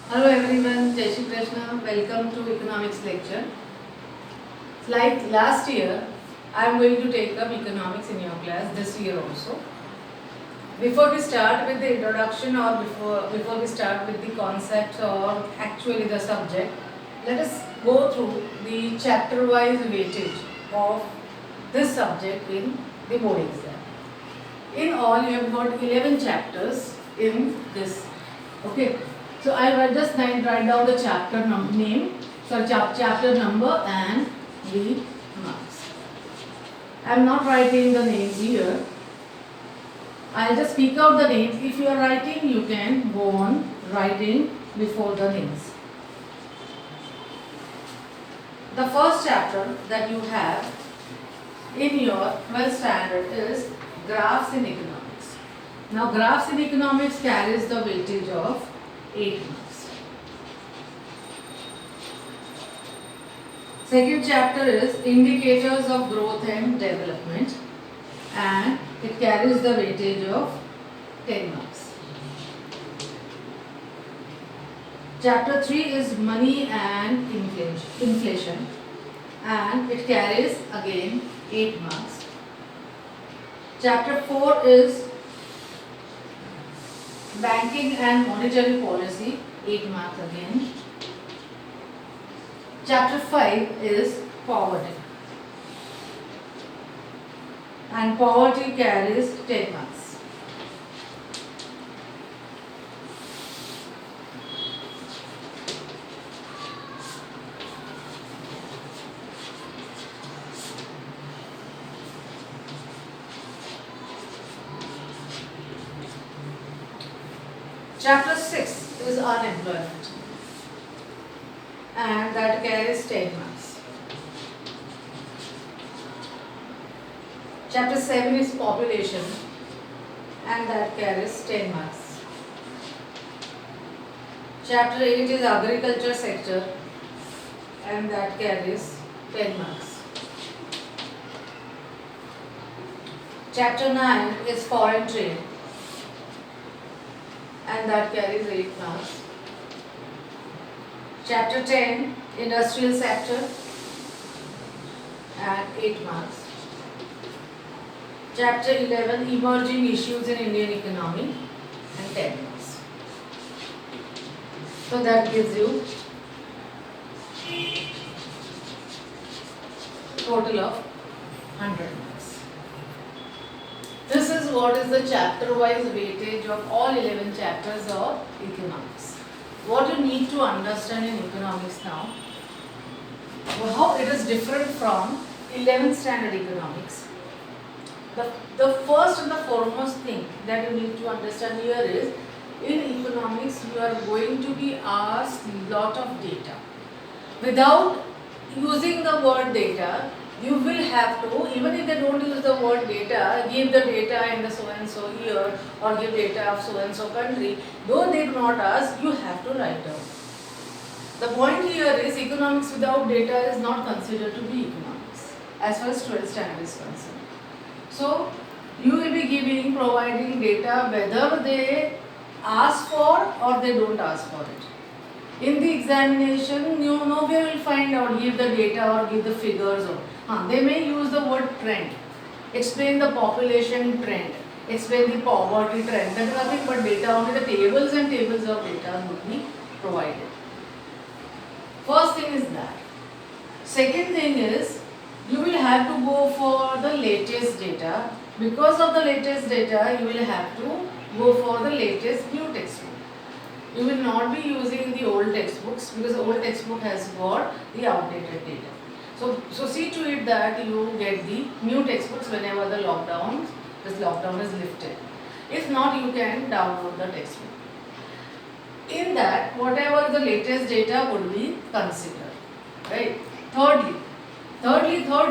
Hello everyone, Jai Shri Krishna. Welcome to economics lecture. Like last year, I am going to take up economics in your class this year also. Before we start with the introduction or before we start with the concept or actually the subject, let us go through the chapter-wise weightage of this subject in the board exam. In all, you have got 11 chapters in this. Okay. So I will just write down the chapter name, chapter number and the marks. I am not writing the names here. I will just speak out the names. If you are writing, you can go on writing before the names. The first chapter that you have in your 12th standard is graphs in economics. Now graphs in economics carries the weightage of 8 marks. Second chapter is indicators of growth and development, and it carries the weightage of 10 marks. Chapter 3 is money and inflation, and it carries again 8 marks. Chapter 4 is banking and monetary policy, 8 marks again. Chapter 5 is poverty, and poverty carries 10 marks. Chapter 6 is unemployment, and that carries 10 marks. Chapter 7 is population, and that carries 10 marks. Chapter 8 is agriculture sector, and that carries 10 marks. Chapter 9 is foreign trade, and that carries 8 marks. Chapter 10 industrial sector, and 8 marks. Chapter 11 emerging issues in Indian economy, and 10 marks. So that gives you total of 100 marks. This is what is the chapter wise weightage of all 11 chapters of economics. What you need to understand in economics now, how it is different from 11th standard economics. The first and the foremost thing that you need to understand here is, in economics you are going to be asked lot of data. Without using the word data, you will have to, even if they don't use the word data, give the data in the so and so year or give data of so and so country. Though they do not ask, you have to write down. The point here is, economics without data is not considered to be economics as far as 12th standard is concerned. So you will be providing data whether they ask for or they don't ask for it. In the examination, you nowhere will find out, give the data or give the figures. They may use the word trend, explain the population trend, explain the poverty trend. That is nothing but data, only the tables and tables of data would be provided. First thing is that. Second thing is, you will have to go for the latest data. Because of the latest data, you will have to go for the latest new textbook. You will not be using the old textbooks, because the old textbook has got the outdated data. So see to it that you get the new textbooks whenever this lockdown is lifted. If not, you can download the textbook. In that, whatever the latest data would be considered. Right? Third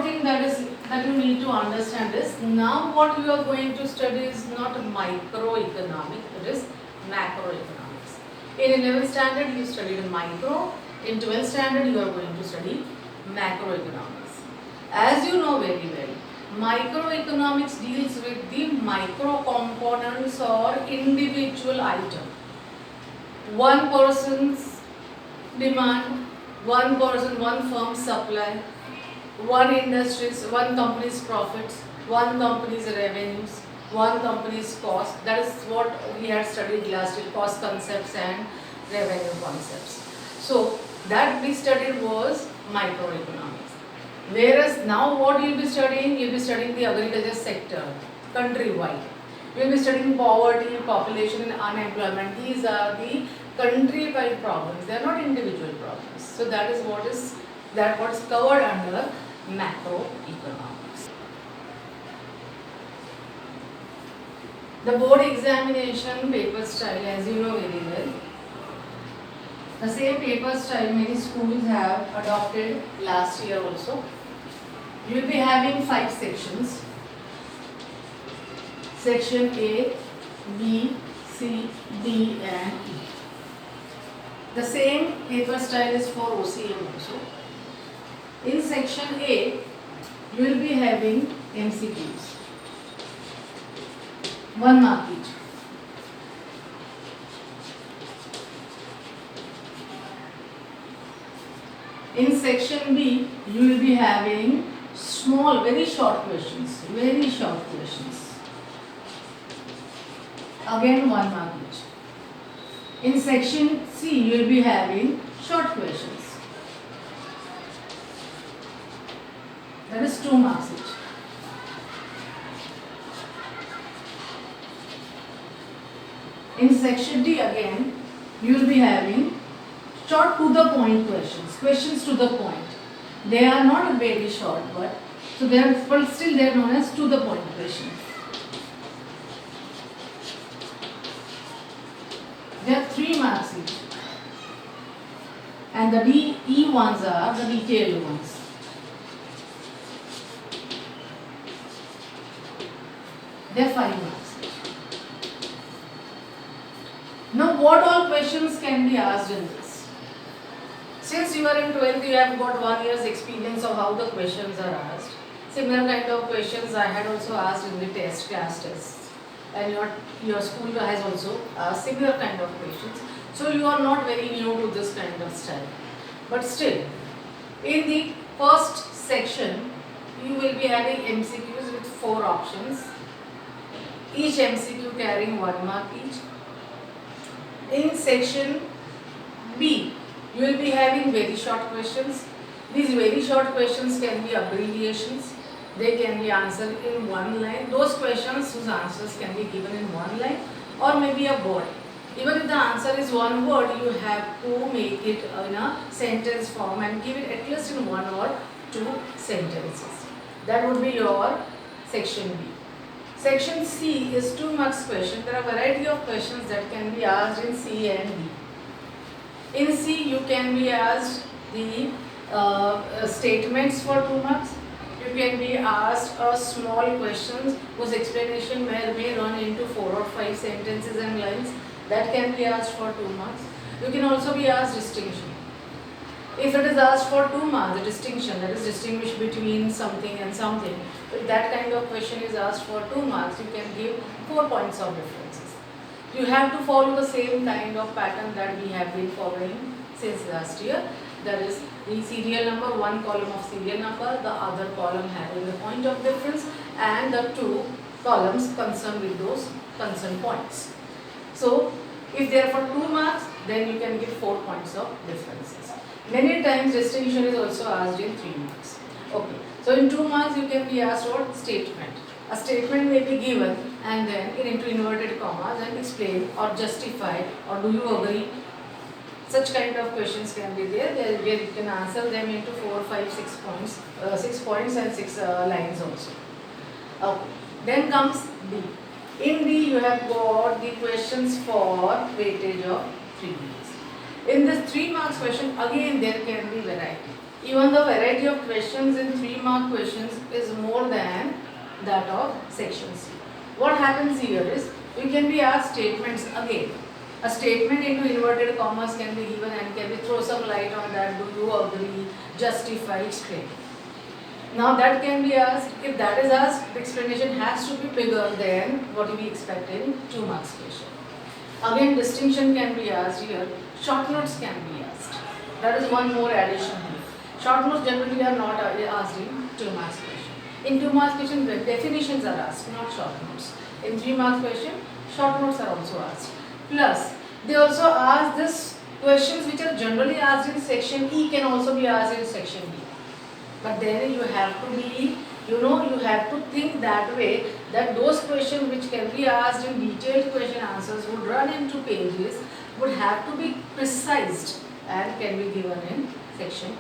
thing that you need to understand is, now what you are going to study is not microeconomic, it is macroeconomics. In 11th standard you studied micro, in 12th standard you are going to study macroeconomics. As you know very well, microeconomics deals with the micro components or individual item. One person's demand, one person, one firm's supply, one industry's, one company's profits, one company's revenues, one company's cost. That is what we had studied last year, cost concepts and revenue concepts. So that we studied was microeconomics. Whereas now what you will be studying? You will be studying the agriculture sector, countrywide. You will be studying poverty, population and unemployment. These are the country-wide problems. They are not individual problems. So that is what is covered under macroeconomics. The board examination paper style, as you know very well, the same paper style many schools have adopted last year also. You will be having 5 sections. Section A, B, C, D and E. The same paper style is for OCM also. In section A, you will be having MCQs. 1 mark each. In section B, you will be having small, very short questions. Again 1 mark each. In section C, you will be having short questions. That is 2 marks each. In section D again, you will be having short to the point questions to the point. They are not very short, but still they are known as to the point questions. There are 3 marks each, and the E ones are the detailed ones. There are 5 marks each. Now, what all questions can be asked in this? Since you are in 12th, you have got 1 year's experience of how the questions are asked. Similar kind of questions I had also asked in the class tests, and your school has also asked similar kind of questions. So you are not very new to this kind of style. But still, in the first section, you will be having MCQs with 4 options. Each MCQ carrying 1 mark each. In section B, you will be having very short questions. These very short questions can be abbreviations. They can be answered in 1 line. Those questions whose answers can be given in 1 line or maybe a word. Even if the answer is 1 word, you have to make it in a sentence form and give it at least in 1 or 2 sentences. That would be your section B. Section C is 2 marks question. There are a variety of questions that can be asked in C and D. In C, you can be asked the statements for 2 marks. You can be asked a small questions whose explanation may run into 4 or 5 sentences and lines. That can be asked for 2 marks. You can also be asked distinction. If it is asked for 2 marks, the distinction, that is distinguish between something and something, if that kind of question is asked for 2 marks, you can give 4 points of differences. You have to follow the same kind of pattern that we have been following since last year. That is the serial number, 1 column of serial number, the other column having the point of difference, and the 2 columns concerned with those concerned points. So, if they are for 2 marks, then you can give 4 points of differences. Many times distinction is also asked in 3 marks. Okay. So, in 2 marks you can be asked what? Statement. A statement may be given and then into inverted commas and explain or justify or do you agree? Such kind of questions can be there where you can answer them into 4, 5, 6 points, 6 points and 6 lines also. Okay. Then comes D. In D you have got the questions for weightage of 3 marks. In this 3 marks question, again there can be variety. Even the variety of questions in 3 mark questions is more than that of section C. What happens here is, you can be asked statements again. A statement into inverted commas can be given and can be throw some light on that. Do you agree? Justify, explain. Now that can be asked. If that is asked, the explanation has to be bigger than what we expect in 2 marks question. Again, distinction can be asked here. Short notes can be asked. That is one more addition here. Short notes generally are not asked in 2 marks question. In 2 marks question, the definitions are asked, not short notes. In 3 marks question, short notes are also asked. Plus, they also ask this questions which are generally asked in section E can also be asked in section B. But then you have to be, you have to think that way, that those questions which can be asked in detailed question answers would run into pages, would have to be precised and can be given in section E.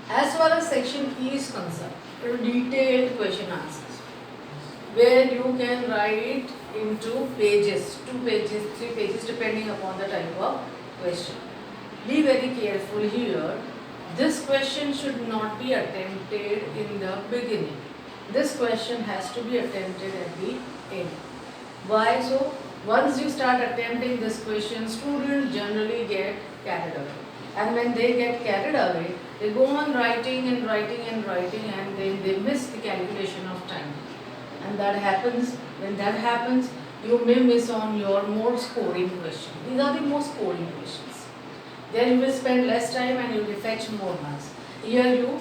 As far as section E is concerned, detailed question answers, where you can write into pages, 2 pages, 3 pages depending upon the type of question. Be very careful here. This question should not be attempted in the beginning. This question has to be attempted at the end. Why so? Once you start attempting this question, students generally get carried away. And when they get carried away, they go on writing and writing and writing, and then they miss the calculation of time. And that happens, when that happens, you may miss on your more scoring question. These are the most scoring questions. There you will spend less time and you will fetch more marks. Here you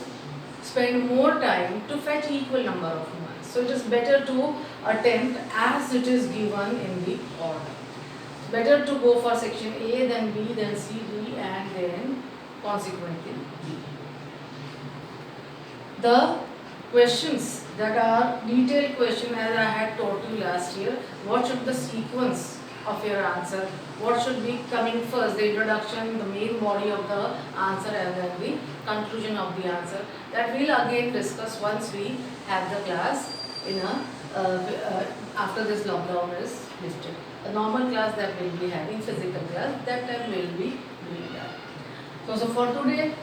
spend more time to fetch equal number of marks. So it is better to attempt as it is given in the order. Better to go for section A, then B, then C, D, and then consequently D. The questions that are detailed question, as I had taught you last year, what should the sequence of your answer, what should be coming first, the introduction, the main body of the answer, and then the conclusion of the answer. That we will again discuss once we have the class in a after this lockdown is lifted. A normal class that we will be having, physical class, that time we will be doing that. So for today,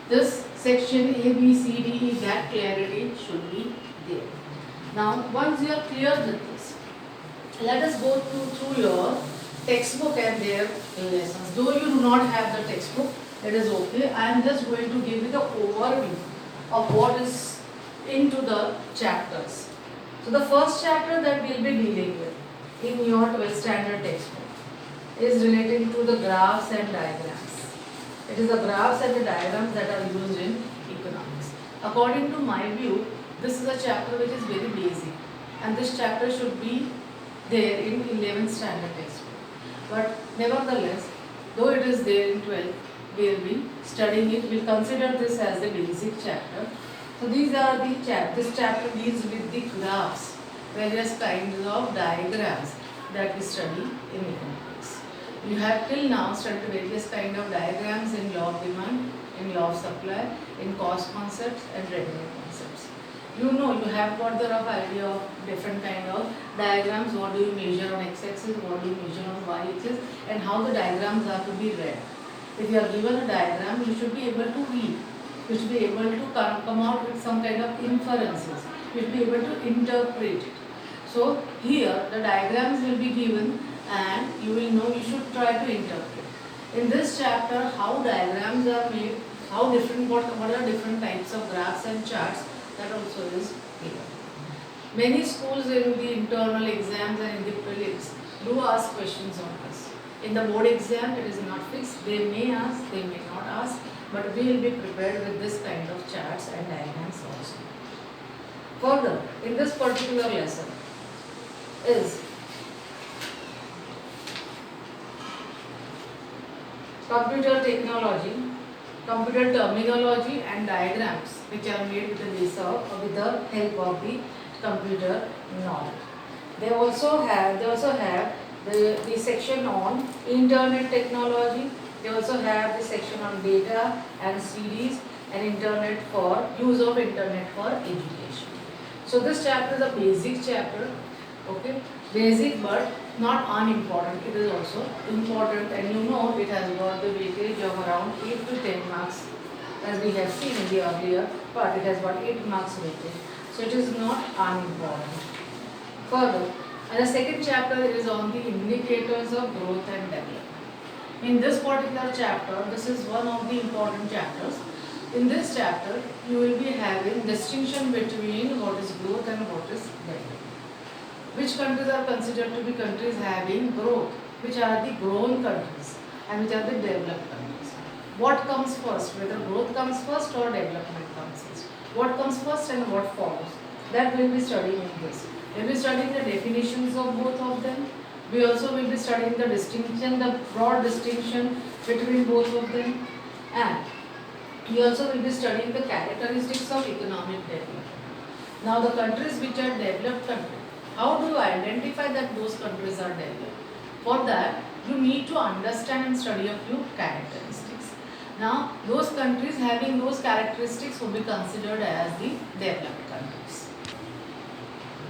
this section A, B, C, D, E, that clarity should be there. Now once you are clear with this, let us go through your textbook and their lessons. Though you do not have the textbook, it is okay. I am just going to give you the overview of what is into the chapters. So the first chapter that we will be dealing with in your 12th standard textbook is relating to the graphs and diagrams. It is the graphs and the diagrams that are used in economics. According to my view, this is a chapter which is very basic, and this chapter should be there in 11th standard textbook. But nevertheless, though it is there in 12th, we will be studying it. We will consider this as the basic chapter. So these are the this chapter deals with the graphs, various kinds of diagrams that we study in economics. You have till now studied various kinds of diagrams in law of demand, in law of supply, in cost concepts and revenue concepts. You have got the rough idea of different kind of diagrams, what do you measure on x-axis, what do you measure on y-axis, and how the diagrams are to be read. If you are given a diagram, you should be able to read. You should be able to come out with some kind of inferences. You should be able to interpret it. So here the diagrams will be given and you will know, you should try to interpret. In this chapter, how diagrams are made, how different, what are different types of graphs and charts, that also is here. Many schools in the internal exams and in the prelims do ask questions on this. In the board exam, it is not fixed. They may ask, they may not ask, but we will be prepared with this kind of charts and diagrams also. Further, in this particular lesson is computer technology, computer terminology and diagrams which are made with the base of, or with the help of the computer knowledge. They also have the section on internet technology. They also have the section on data and series and internet for use of internet for education. So this chapter is a basic chapter, okay, basic but not unimportant. It is also important, and it has got the weightage of around 8 to 10 marks, as we have seen in the earlier part. It has got 8 marks weightage, so it is not unimportant. Further, and the second chapter is on the indicators of growth and development. In this particular chapter, this is one of the important chapters. In this chapter, you will be having distinction between what is growth and what is development. Which countries are considered to be countries having growth? Which are the grown countries? and which are the developed countries. What comes first, whether growth comes first or development comes first? What comes first and what follows? That we'll be studying in this. We'll be studying the definitions of both of them. We also will be studying the distinction, the broad distinction between both of them, and we also will be studying the characteristics of economic development. Now the countries which are developed countries, how do you identify that those countries are developed? For that, you need to understand and study a few characteristics. Now those countries having those characteristics will be considered as the developed countries.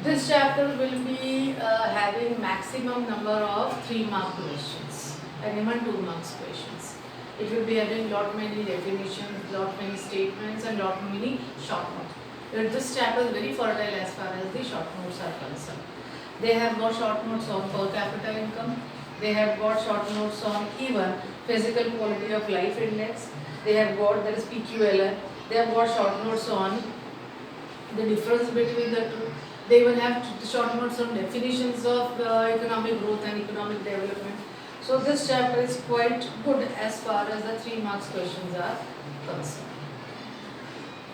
This chapter will be having maximum number of 3-mark questions and even 2 marks questions. It will be having lot many definitions, lot many statements and lot many short notes. This chapter is very fertile as far as the short notes are concerned. They have got short notes on per capita income. They have got short notes on even physical quality of life index. They have got, there is PQLR. They have got short notes on the difference between the two. They even have short notes on definitions of economic growth and economic development. So this chapter is quite good as far as the 3 marks questions are concerned.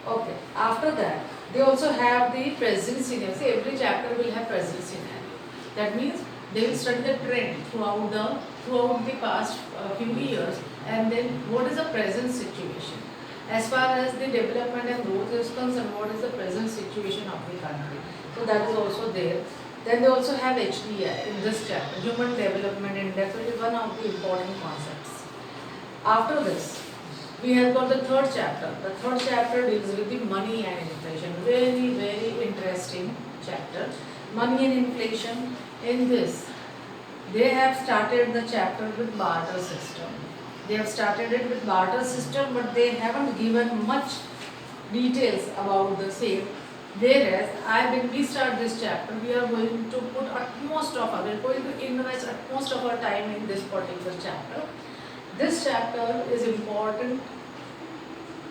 Okay, after that, they also have the present scenario. See, every chapter will have present scenario. That means they will study the trend throughout the past few years, and then what is the present situation. As far as the development and growth is concerned, what is the present situation of the country. So that is also there. Then they also have HDI in this chapter, Human Development Index, which is one of the important concepts. After this, we have got the third chapter. The third chapter deals with the money and inflation. Very, very interesting chapter. Money and inflation. In this, they have started the chapter with barter system. They have started it with barter system, but they haven't given much details about the same. Whereas, when we start this chapter, we are going to put utmost of our, we are going to invest utmost of our time in this particular chapter. This chapter is important,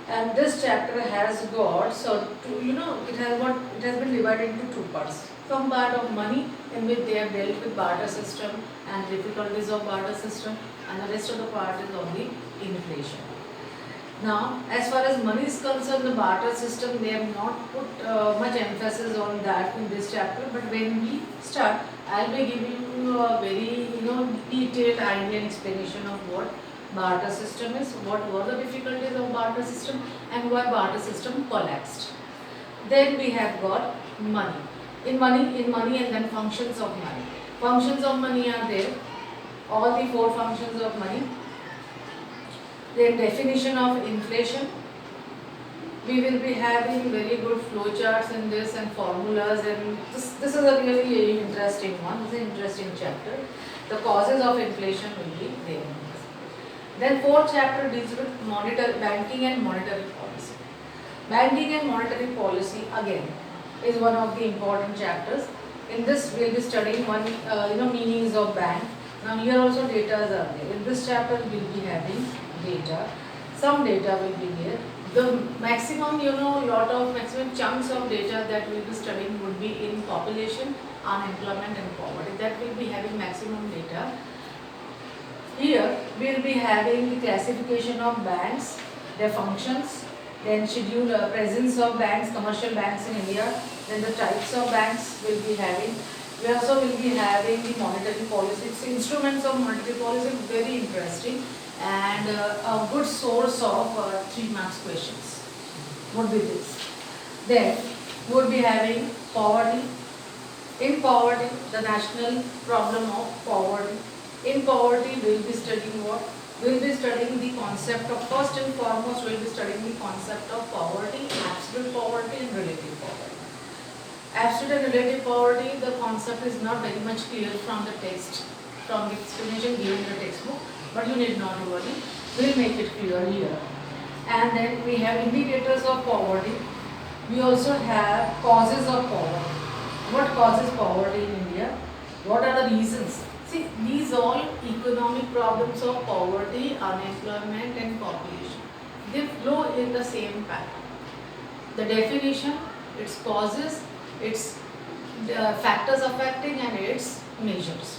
and this chapter has got, so it has been divided into 2 parts. Some part of money, in which they have dealt with barter system and difficulties of barter system, and the rest of the part is on the inflation. Now, as far as money is concerned, the barter system, they have not put much emphasis on that in this chapter. But when we start, I will be giving you a very detailed idea and explanation of what barter system is, what were the difficulties of barter system, and why barter system collapsed. Then we have got money. In money, and then functions of money. Functions of money are there. All the 4 functions of money. Then definition of inflation. We will be having very good flowcharts in this and formulas, and this is a really interesting one. This is an interesting chapter. The causes of inflation will be there. Then 4th chapter deals with banking and monetary policy. Banking and monetary policy again is one of the important chapters. In this we will be studying meanings of bank. Now here also data are there. In this chapter we will be having data. Some data will be there. The maximum maximum chunks of data that we will be studying would be in population, unemployment and poverty. That will be having maximum data. Here we will be having the classification of banks, their functions, then presence of banks, commercial banks in India, then the types of banks will be having. We also will be having the monetary policy. Instruments of monetary policy is very interesting and a good source of 3 marks questions would be this. Then we would be having poverty. In poverty, the national problem of poverty. In poverty, we will be studying what? We will be studying the concept of, first and foremost, we will be studying the concept of poverty, absolute poverty and relative poverty. Absolute and relative poverty, the concept is not very much clear from the text, from the explanation given in the textbook, but you need not worry. We will make it clear here. And then we have indicators of poverty. We also have causes of poverty. What causes poverty in India? What are the reasons? See, these all economic problems of poverty, unemployment and population, they flow in the same pattern. The definition, its causes, its factors affecting and its measures.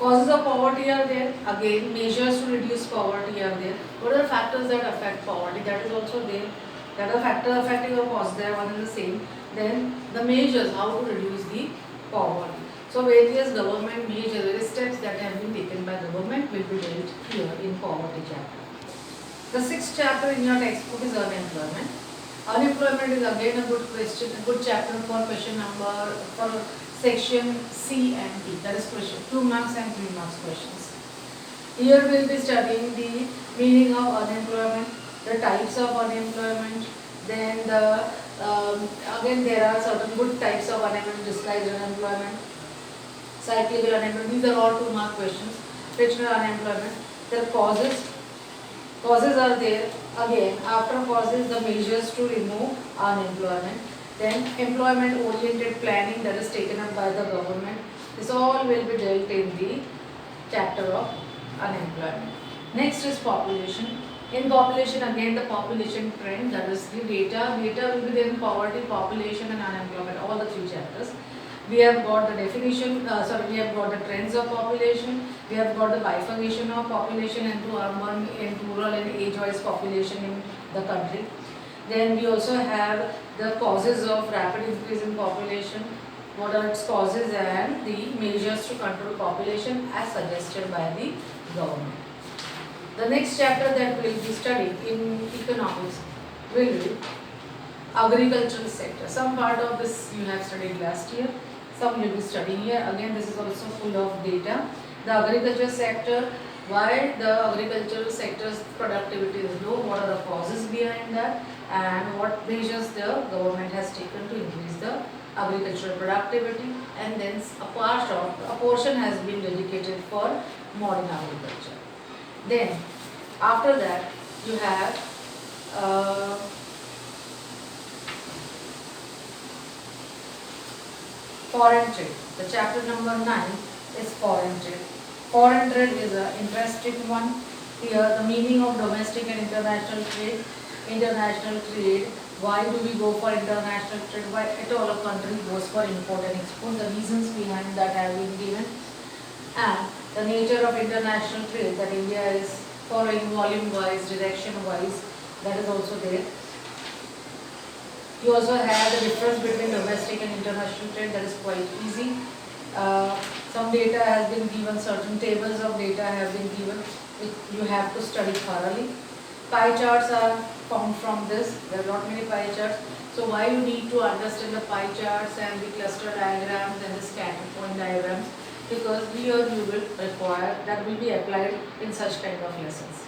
Causes of poverty are there. Again, measures to reduce poverty are there. What are the factors that affect poverty? That is also there. That are factor affecting or cause. There one is the same. Then the measures, how to reduce the poverty. So various government measures, various steps that have been taken by government will be dealt here in poverty chapter. The sixth chapter in your textbook is unemployment. Unemployment is again a good question, a good chapter for question number for section C and D. That is question 2 marks and 3 marks questions. Here we will be studying the meaning of unemployment, the types of unemployment, then the again there are certain good types of unemployment, disguised unemployment, cyclical unemployment. These are all 2 mark questions. Frictional unemployment. Their causes are there. Again, after causes, the measures to remove unemployment. Then employment oriented planning that is taken up by the government. This all will be dealt in the chapter of unemployment. Next is population. In population, again the population trend, that is the data. Data will be there in poverty, population and unemployment, all the 3 chapters. We have got the definition, we have got the trends of population, we have got the bifurcation of population into urban, and rural and age-wise population in the country. Then we also have the causes of rapid increase in population, what are its causes and the measures to control population as suggested by the government. The next chapter that we will be studying in economics will be agricultural sector. Some part of this you have studied last year, some you will be studying here. Again, this is also full of data. The agriculture sector, why the agricultural sector's productivity is low, what are the causes behind that, and what measures the government has taken to increase the agricultural productivity, and then a portion has been dedicated for modern agriculture. Then after that you have foreign trade. The chapter number 9 is foreign trade. Foreign trade is an interesting one. Here the meaning of domestic and international trade. International trade, why do we go for international trade? Why at all a country goes for import and export? The reasons behind that have been given. And the nature of international trade, that India is following volume wise, direction wise, that is also there. You also have the difference between domestic and international trade, that is quite easy. Some data has been given, certain tables of data have been given, which you have to study thoroughly. Pie charts are found from this, there are not many pie charts. So why you need to understand the pie charts and the cluster diagrams and the scatter point diagrams? Because here you will require, that will be applied in such kind of lessons.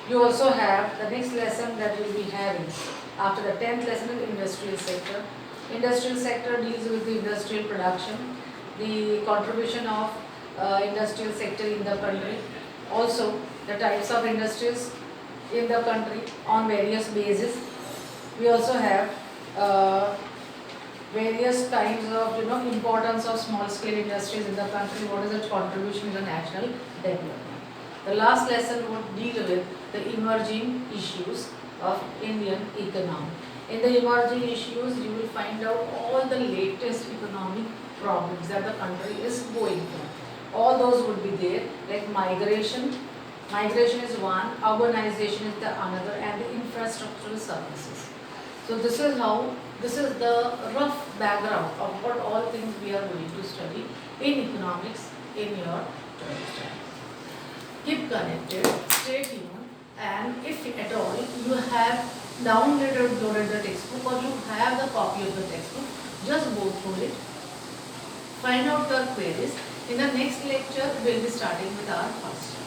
You also have the next lesson that you will be having after the 10th lesson is industrial sector. Industrial sector deals with the industrial production, the contribution of industrial sector in the country, also the types of industries in the country on various bases. We also have various kinds of importance of small scale industries in the country, what is its contribution to the national development. The last lesson would deal with the emerging issues of Indian economy. In the emerging issues, you will find out all the latest economic problems that the country is going through. All those would be there, like migration. Migration is one, urbanization is the another, and the infrastructural services. So this is the rough background of what all things we are going to study in economics in your 12th standard. Keep connected, stay tuned, and if at all you have downloaded the textbook or you have the copy of the textbook, just go through it, find out the queries. In the next lecture, we will be starting with our first chapter.